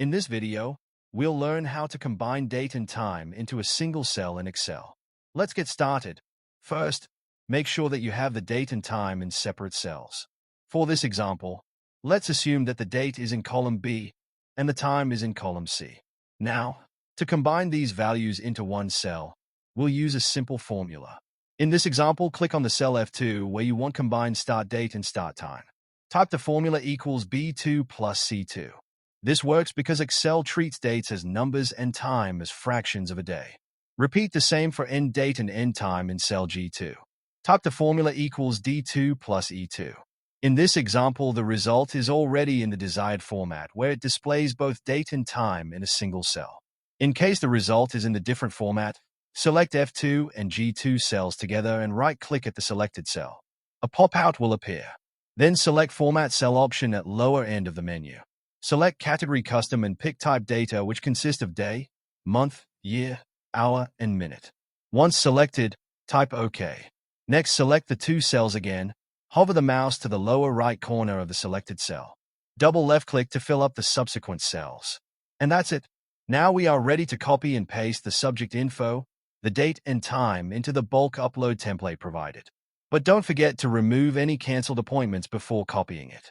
In this video, we'll learn how to combine date and time into a single cell in Excel. Let's get started. First, make sure that you have the date and time in separate cells. For this example, let's assume that the date is in column B and the time is in column C. Now, to combine these values into one cell, we'll use a simple formula. In this example, click on the cell F2 where you want combined start date and start time. Type the formula equals B2 plus C2. This works because Excel treats dates as numbers and time as fractions of a day. Repeat the same for end date and end time in cell G2. Type the formula equals D2 plus E2. In this example, the result is already in the desired format where it displays both date and time in a single cell. In case the result is in a different format, select F2 and G2 cells together and right-click at the selected cell. A pop-out will appear. Then select Format Cell option at lower end of the menu. Select Category Custom and pick Type Data, which consists of day, month, year, hour, and minute. Once selected, type OK. Next, select the two cells again. Hover the mouse to the lower right corner of the selected cell. Double left-click to fill up the subsequent cells. And that's it. Now we are ready to copy and paste the subject info, the date and time into the bulk upload template provided. But don't forget to remove any canceled appointments before copying it.